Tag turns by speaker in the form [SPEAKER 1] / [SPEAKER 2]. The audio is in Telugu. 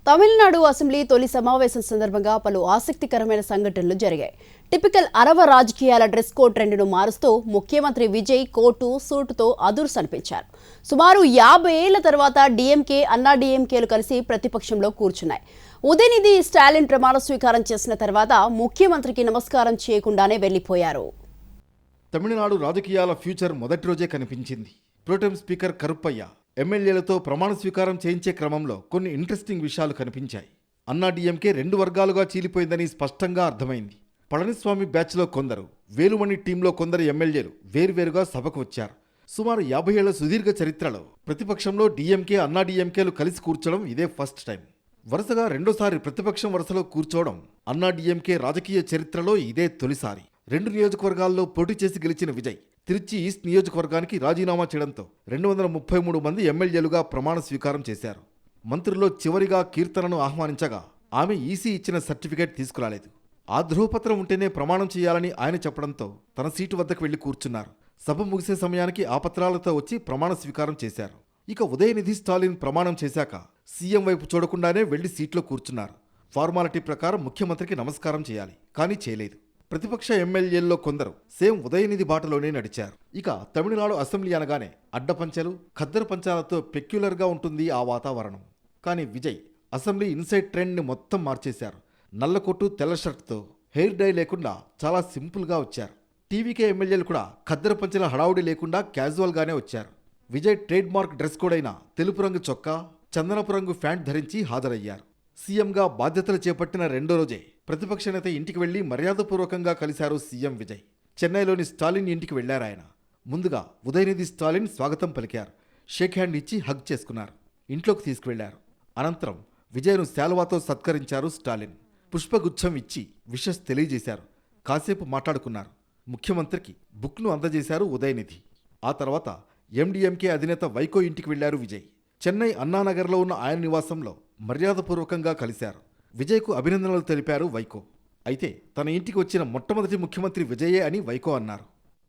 [SPEAKER 1] తమిళనాడు అసెంబ్లీ తొలి సమావేశం సందర్భంగా పలు ఆసక్తికరమైన సంఘటనలు జరిగాయి. టిపికల్ అరవ రాజకీయాల డ్రెస్ కోడ్ ట్రెండ్ను మారుస్తూ ముఖ్యమంత్రి విజయ్ కోటు సూటుతో అదుర్సనిపించారు. సుమారు 50 ఏళ్ల తర్వాత డీఎంకే, అన్నా డీఎంకేలు కలిసి ప్రతిపక్షంలో కూర్చున్నాయి. ఉదయనిధి స్టాలిన్ ప్రమాణ స్వీకారం చేసిన తర్వాత ముఖ్యమంత్రికి నమస్కారం చేయకుండానే వెళ్లిపోయారు.
[SPEAKER 2] తమిళనాడు రాజకీయాల ఫ్యూచర్ మొదటి రోజే కనిపించింది. ప్రోటెం స్పీకర్ కరుప్పయ్య ఎమ్మెల్యేలతో ప్రమాణ స్వీకారం చేయించే క్రమంలో కొన్ని ఇంట్రెస్టింగ్ విషయాలు కనిపించాయి. అన్నా డీఎంకే 2 వర్గాలుగా చీలిపోయిందని స్పష్టంగా అర్థమైంది. పళనిస్వామి బ్యాచ్లో కొందరు, వేలుమణి టీంలో కొందరు ఎమ్మెల్యేలు వేర్వేరుగా సభకు వచ్చారు. సుమారు 50 ఏళ్ల సుదీర్ఘ చరిత్రలో ప్రతిపక్షంలో డీఎంకే, అన్నా డీఎంకేలు కలిసి కూర్చోవడం ఇదే ఫస్ట్ టైం. వరుసగా రెండోసారి ప్రతిపక్షం వరుసలో కూర్చోవడం అన్నా డీఎంకే రాజకీయ చరిత్రలో ఇదే తొలిసారి. 2 నియోజకవర్గాల్లో పోటీ చేసి గెలిచిన విజయ్ తిరుచి ఈస్ట్ నియోజకవర్గానికి రాజీనామా చేయడంతో 233 మంది ఎమ్మెల్యేలుగా ప్రమాణ స్వీకారం చేశారు. మంత్రుల్లో చివరిగా కీర్తనను ఆహ్వానించగా ఆమె ఈసీ ఇచ్చిన సర్టిఫికేట్ తీసుకురాలేదు. ఆ ధృవపత్రం ఉంటేనే ప్రమాణం చేయాలని ఆయన చెప్పడంతో తన సీటు వద్దకు వెళ్లి కూర్చున్నారు. సభ ముగిసే సమయానికి ఆ పత్రాలతో వచ్చి ప్రమాణ స్వీకారం చేశారు. ఇక ఉదయనిధి స్టాలిన్ ప్రమాణం చేశాక సీఎం వైపు చూడకుండానే వెళ్లి సీట్లో కూర్చున్నారు. ఫార్మాలిటీ ప్రకారం ముఖ్యమంత్రికి నమస్కారం చేయాలి, కానీ చేయలేదు. ప్రతిపక్ష ఎమ్మెల్యేల్లో కొందరు సేమ్ ఉదయనిధి బాటలోనే నడిచారు. ఇక తమిళనాడు అసెంబ్లీ అనగానే అడ్డపంచలు, ఖద్దరు పంచాలతో పెక్యులర్గా ఉంటుంది ఆ వాతావరణం. కానీ విజయ్ అసెంబ్లీ ఇన్సైడ్ ట్రెండ్ని మొత్తం మార్చేశారు. నల్ల కొట్టు, తెల్ల షర్ట్తో, హెయిర్ డై లేకుండా చాలా సింపుల్గా వచ్చారు. టీవీకే ఎమ్మెల్యేలు కూడా ఖద్దరు పంచల హడావుడి లేకుండా క్యాజువల్గానే వచ్చారు. Vijay trade mark dress code అయిన తెలుపు రంగు చొక్కా, చందనపు రంగు ప్యాంట్ ధరించి హాజరయ్యారు. సీఎంగా బాధ్యతలు చేపట్టిన రెండో రోజే ప్రతిపక్ష నేత ఇంటికి వెళ్లి మర్యాదపూర్వకంగా కలిశారు సీఎం విజయ్. చెన్నైలోని స్టాలిన్ ఇంటికి వెళ్లారాయన. ముందుగా ఉదయనిధి స్టాలిన్ స్వాగతం పలికారు. షేక్ హ్యాండ్ ఇచ్చి హగ్ చేసుకున్నారు. ఇంట్లోకి తీసుకువెళ్లారు. అనంతరం విజయ్ను శాలువాతో సత్కరించారు స్టాలిన్. పుష్పగుచ్చం ఇచ్చి విషెస్ తెలియజేశారు. కాసేపు మాట్లాడుకున్నారు. ముఖ్యమంత్రికి బుక్ను అందజేశారు ఉదయనిధి. ఆ తర్వాత ఎండీఎంకే అధినేత వైకో ఇంటికి వెళ్లారు విజయ్. చెన్నై అన్నానగర్లో ఉన్న ఆయన నివాసంలో మర్యాదపూర్వకంగా కలిశారు. విజయ్కు అభినందనలు తెలిపారు వైకో. అయితే తన ఇంటికి వచ్చిన మొట్టమొదటి ముఖ్యమంత్రి విజయే అని వైకో అన్నారు.